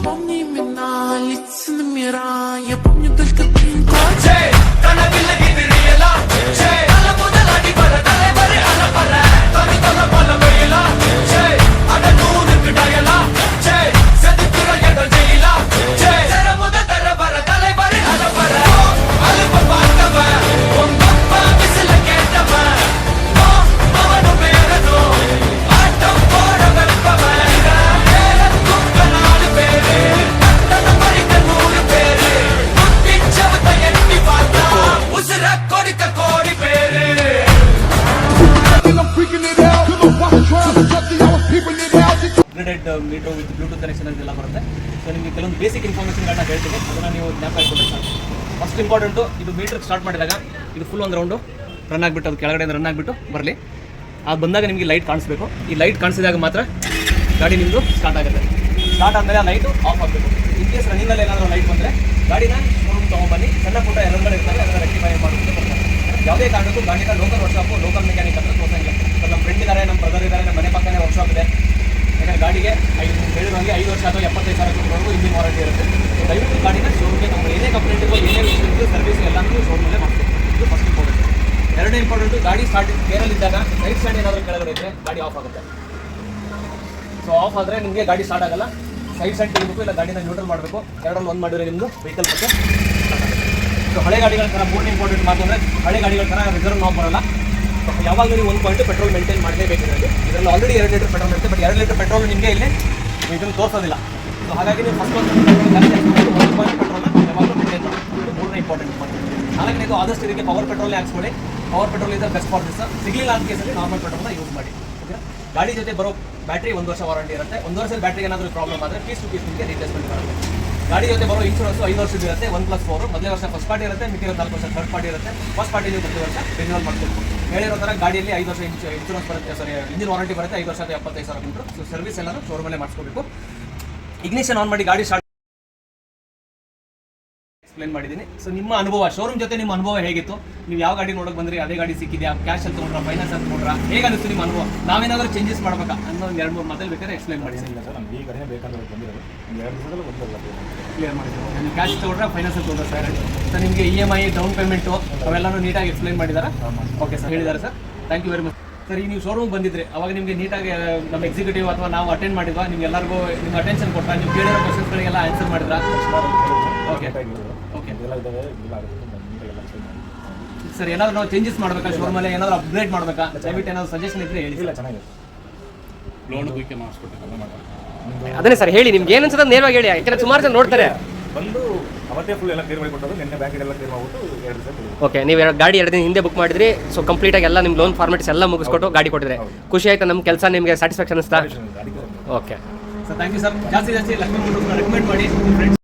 Помни имена, лица на мира. Я помню только пин-код. Metre with Bluetooth connection ಎಲ್ಲ ಬರುತ್ತೆ. So ನಿಮಗೆ ಕೆಲವೊಂದು ಬೇಸಿಕ್ ಇನ್ಫಾರ್ಮೇಷನ್ಗಳನ್ನ ಹೇಳ್ತೀನಿ, ಅದನ್ನು ನೀವು ಜ್ಞಾಪ ಇಟ್ಕೊಂಡ್ರೆ ಸಾಕು. ಫಸ್ಟ್ ಇಂಪಾರ್ಟೆಂಟು, ಇದು ಮೀಟರ್ ಸ್ಟಾರ್ಟ್ ಮಾಡಿದಾಗ ಇದು ಫುಲ್ ಒಂದು ರೌಂಡು ರನ್ ಆಗಿಬಿಟ್ಟು ಅದು ಕೆಳಗಡೆಯಿಂದ ರನ್ ಆಗಿಬಿಟ್ಟು ಬರಲಿ. ಅದು ಬಂದಾಗ ನಿಮಗೆ ಲೈಟ್ ಕಾಣಿಸ್ಬೇಕು. ಈ ಲೈಟ್ ಕಾಣಿಸಿದಾಗ ಮಾತ್ರ ಗಾಡಿ ನಿಮ್ಮದು ಸ್ಟಾರ್ಟ್ ಆಗುತ್ತೆ. ಸ್ಟಾರ್ಟ್ ಆದಮೇಲೆ ಆ ಲೈಟು ಆಫ್ ಆಗಬೇಕು. ಇನ್ ಕೇಸ್ ರನ್ನಿಂಗಲ್ಲಿ ಏನಾದರೂ ಲೈಟ್ ಬಂದರೆ ಗಾಡಿನ ಶೋರೂಮ್ ತೊಗೊಂಬನ್ನಿ, ಸಣ್ಣ ಪುಟ್ಟ ಎರರ್ಗಳು ಇರ್ತಾರೆ, ಅದನ್ನು ರೆಕ್ಟಿಫೈ ಮಾಡಿಬಿಟ್ಟು ಬರ್ತಾರೆ. ಯಾವುದೇ ಕಾರಣಕ್ಕೂ ಗಾಡಿನ ಲೋಕಲ್ ವರ್ಕ್ಶಾಪು, ಲೋಕಲ್ ಮೆಕ್ಯಾನಿಕ್ ಹತ್ರ ತೋರಿಸಂಗಿಲ್ಲ. ನಮ್ಮ ಫ್ರೆಂಡ್ ಇದ್ದಾರೆ, ನಮ್ಮ ಬ್ರದರ್ ಇದ್ದಾರೆ, ನಮ್ಮ ಮನೆ ಪಕ್ಕನೇ ವರ್ಕ್ಶಾಪ್ ಇದೆ. ಯಾಕಂದರೆ ಗಾಡಿಗೆ ಹೇಳಿದಂಗೆ 5 ವರ್ಷ ಅಥವಾ 75,000 ಕಿಲೋಮೀಟರ್ವರೆಗೂ ಇಂಜಿನ್ ವಾರಂಟಿ ಇರುತ್ತೆ. ದಯವಿಟ್ಟು ಗಾಡಿನ ಶೋರೂಮ್ಗೆ ನಮ್ಮ ಏನೇ ಕಂಪ್ಲೇಂಟಿಗೂ ಏನೇ ವಿಷಯ ಸರ್ವಿಸ್ ಎಲ್ಲನೂ ಶೋರೂಮಲ್ಲೇ ಮಾಡ್ತೀವಿ. ಇದು ಫಸ್ಟ್ ಇಂಪಾರ್ಟೆಂಟ್. ಎರಡನೇ ಇಂಪಾರ್ಟೆಂಟು, ಗಾಡಿ ಸ್ಟಾರ್ಟಿಂಗ್ ಗೇರಲ್ಲಿದ್ದಾಗ ರೈಟ್ ಸ್ಟ್ಯಾಂಡ್ ಏನಾದರೂ ಕೆಳಗಡೆ ಇದ್ದರೆ ಗಾಡಿ ಆಫ್ ಆಗುತ್ತೆ. ಸೊ ಆಫ್ ಆದರೆ ನಿಮಗೆ ಗಾಡಿ ಸ್ಟಾರ್ಟ್ ಆಗಲ್ಲ. ಸೈಡ್ ಸ್ಟ್ಯಾಂಡ್ ತೆಗಿಬೇಕು, ಇಲ್ಲ ಗಾಡಿನ ನ್ಯೂಟ್ರಲ್ ಮಾಡಬೇಕು. ಎರಡರಲ್ಲಿ ಒಂದು ಮಾಡಿದ್ರೆ ನಿಮ್ಮದು ವೆಹಿಕಲ್ ಮತ್ತೆ. ಸೊ ಹಳೆ ಗಾಡಿಗಳ ಥರ ಮೂರನೇ ಇಂಪಾರ್ಟೆಂಟ್ ಮಾತು ಅಂದರೆ, ಹಳೆ ಗಾಡಿಗಳ ಥರ ರಿಸರ್ವ್ ನಾಬ್ ಬರೋಲ್ಲ. ಯಾವಾಗಲೂ ನೀವು 1 ಪಾಯಿಂಟ್ ಪೆಟ್ರೋಲ್ ಮೇಂಟೈನ್ ಮಾಡಲೇಬೇಕಿದೆ. ಇದರಲ್ಲಿ ಆಲ್ರೆಡಿ 2 ಲೀಟರ್ ಪೆಟ್ರೋಲ್ ಇರುತ್ತೆ, ಬಟ್ 2 ಲೀಟರ್ ಪೆಟ್ರೋಲ್ ನಿಮಗೆ ಇಲ್ಲಿ ಇದನ್ನು ತೋರಿಸೋದಿಲ್ಲ. ಸೊ ಹಾಗಾಗಿ ನೀವು ಫಸ್ಟ್ 1 ಪಾಯಿಂಟ್ ಪೆಟ್ರೋಲ್ನ ಯಾವಾಗಲೂ ಮೇಂಟೈನ್ ಮಾಡಬೇಕು. ಇದು ಮೂರನೇ ಇಂಪಾರ್ಟೆಂಟ್ ಪಾಯಿಂಟ್. ನಾಲ್ಕನೇದು, ಆದಷ್ಟು ಇದಕ್ಕೆ ಪವರ್ ಪೆಟ್ರೋಲ್ ಹಾಕ್ಸ್ಕೊಳ್ಳಿ. ಪವರ್ ಪೆಟ್ರೋಲ್ ಇದ್ದರೆ ಬೆಸ್ಟ್ ಫಾರ್ ದಿಸ್. ಸಿಗಲಿಲ್ಲ ಅಂತ ಕೇಸಲ್ಲಿ ನಾರ್ಮಲ್ ಪೆಟ್ರೋಲ್ನ ಯೂಸ್ ಮಾಡಿ. ಗಾಡಿ ಜೊತೆ ಬರೋ ಬ್ಯಾಟ್ರಿ 1 ವರ್ಷ ವಾರಂಟಿ ಇರುತ್ತೆ. 1 ವರ್ಷದ ಬ್ಯಾಟ್ರಿಗೆ ಏನಾದರೂ ಪ್ರಾಬ್ಲಮ್ ಆದರೆ ಪೀಸ್ ಟು ಪೀಸ್ ನಿಮಗೆ ರಿಪ್ಲೇಸ್ಮೆಂಟ್ ಬರುತ್ತೆ. ಗಾಡಿ ಜೊತೆ ಬರೋ ಇನ್ಶೂರೆನ್ಸ್ 5 ವರ್ಷದ ಇರುತ್ತೆ. 1+4 ಮೊದಲನೇ ವರ್ಷ ಫಸ್ಟ್ ಪಾರ್ಟಿ ಇರುತ್ತೆ, ಮಿಕ್ಕಿರೋ 4 ವರ್ಷ ಥರ್ಡ್ ಪಾರ್ಟಿ ಇರುತ್ತೆ. ಫಸ್ಟ್ ಪಾರ್ಟಿ ನೀವು ಪ್ರತಿ ವರ್ಷ ರಿನ್ಯೂವಲ್ ಮಾಡ್ಕೊಳ್ಬೇಕು. ಹೇಳಿರೋ ಥರ ಗಾಡಿಯಲ್ಲಿ 5 ವರ್ಷ ಇನ್ಶೂರೆನ್ಸ್ ಬರುತ್ತೆ, ಇಂಜಿನ್ ವಾರಂಟಿ ಬರುತ್ತೆ. 5 ವರ್ಷ 75,000 ಕಿಲೋಮೀಟರ್. ಸೊ ಸರ್ವಿಸ್ ಎಲ್ಲನೂ ಶೋರೂಮಲ್ಲೇ ಮಾಡಿಸ್ಕೋಬೇಕು. ಇಗ್ನಿಷನ್ ಆನ್ ಮಾಡಿ ಗಾಡಿ ಸ್ಟಾರ್ಟ್ ಎಕ್ಸ್ಪ್ಲೇನ್ ಮಾಡಿದ್ದೀನಿ. ಸೊ ನಿಮ್ಮ ಅನುಭವ, ಶೋರೂಮ್ ಜೊತೆ ನಿಮ್ಮ ಅನುಭವ ಹೇಗಿತ್ತು? ನೀವು ಯಾವ ಗಾಡಿ ನೋಡೋಕೆ ಬಂದ್ರಿ, ಅದೇ ಗಾಡಿ ಸಿಕ್ಕಿದೆಯಾ, ಕ್ಯಾಶ್ ಅಲ್ಲಿ ತೊಗೊಂಡ್ರಾ, ಫೈನಾನ್ಸ್ ಅಂತ ತೊಗೊಂಡ್ರಾ, ಹೇಗೆ ಅನಿಸ್ತು ನಿಮ್ಮ ಅನುಭವ? ನಾವೇನಾದರೂ ಚೇಂಜಸ್ ಮಾಡಬೇಕಾ ಅನ್ನೋ 2-3 ಮಾತಲ್ಲಿ ಬೇಕಾದ್ರೆ ಎಕ್ಸ್ಪ್ಲೇನ್ ಮಾಡಿ. ಕ್ಲಿಯರ್ ಮಾಡಿದ್ರು. ನೀವು ಕ್ಯಾಶ್ ತೊಗೊಂಡ್ರೆ ಫೈನಾನ್ಸ್ ಅಲ್ಲಿ ತೊಗೊಂಡ್ರೆ ಸರ್ ನಿಮಗೆ EMI ಡೌನ್ ಪೇಮೆಂಟು ಅವೆಲ್ಲನೂ ನೀಟಾಗಿ ಎಕ್ಸ್ಪ್ಲೇನ್ ಮಾಡಿದ್ದಾರೆ. ಓಕೆ ಸರ್, ಹೇಳಿದ್ದಾರೆ ಸರ್. Thank you very much sir. ಈಗ ನೀವು ಶೋರೂಮ್ ಬಂದಿದ್ರೆ ಅವಾಗ ನಿಮಗೆ ನೀಟಾಗಿ ನಮ್ಮ ಎಕ್ಸಿಕ್ಯೂಟಿವ್ ಅಥವಾ ನಾವು ಅಟೆಂಡ್ ಮಾಡಿದ್ವಾ, ನಿಮ್ಗೆ ಎಲ್ಲರಿಗೂ ನಿಮ್ಮ ಅಟೆನ್ಷನ್ ಕೊಟ್ಟ, ನೀವು ಕೇಳಿರೋ ಕ್ವಶನ್ಸ್ಗಳಿಗೆಲ್ಲ ಆನ್ಸರ್ ಮಾಡಿದ್ರಾ? Okay okay sir. ಏನಾದರೂ ನಾವು ಚೇಂಜಸ್ ಮಾಡಬೇಕಾ ಶೋರೂಮಲ್ಲಿ, ಏನಾದರೂ ಅಪ್ಗ್ರೇಡ್ ಮಾಡಬೇಕಾ, ದಯವಿಟ್ಟು ಏನಾದರೂ ಸಜೆಷನ್ ಇದ್ದರೆ ಹೇಳಿ. ಇಲ್ಲ, ಚೆನ್ನಾಗಿದೆ. ಲೋನ್ ಬುಕ್ ಮಾಡಿಸ್ಕೊಟ್ಟು ಅದನ್ನೇ ಸರ್ ಹೇಳಿ, ನಿಮ್ಗೆ ಏನು ಅನ್ಸುತ್ತೆ ನೇರವಾಗಿ ಹೇಳಿ. ಯಾಕಂದರೆ ಸುಮಾರು ಜನ ನೋಡ್ತಾರೆ. ಬಂದು ಅವತ್ತೇ ಫುಲ್ ಎಲ್ಲ ಕ್ಲಿಯರ್ ಮಾಡಿ ಕೊಟ್ಟರು. ನಿನ್ನೆ ಬ್ಯಾಂಕ್ ಎಲ್ಲ ಕ್ಲಿಯರ್ ಮಾಡಿಬಿಟ್ಟು 2 ದಿವಸ. ಓಕೆ, ನೀವು ಗಾಡಿ 2 ದಿನ ಹಿಂದೆ ಬುಕ್ ಮಾಡಿದ್ರಿ. ಸೊ ಕಂಪ್ಲೀಟಾಗಿ ಎಲ್ಲ ನಿಮ್ಮ ಲೋನ್ ಫಾರ್ಮೆಟ್ಸ್ ಎಲ್ಲ ಮುಗಿಸ್ಕೊಟ್ಟು ಗಾಡಿ ಕೊಟ್ಟಿದ್ರೆ ಖುಷಿ ಆಯ್ತಾ? ನಮ್ಮ ಕೆಲಸ ನಿಮಗೆ ಸ್ಯಾಟಿಸ್ಫ್ಯಾಕ್ಷನ್ ಅನಿಸ್ತಾ? Okay sir, thank you sir. ಜಾಸ್ತಿ ಲಕ್ಷ್ಮೀ ರೆಕಮೆಂಡ್ ಮಾಡಿ ಫ್ರೆಂಡ್ಸ್.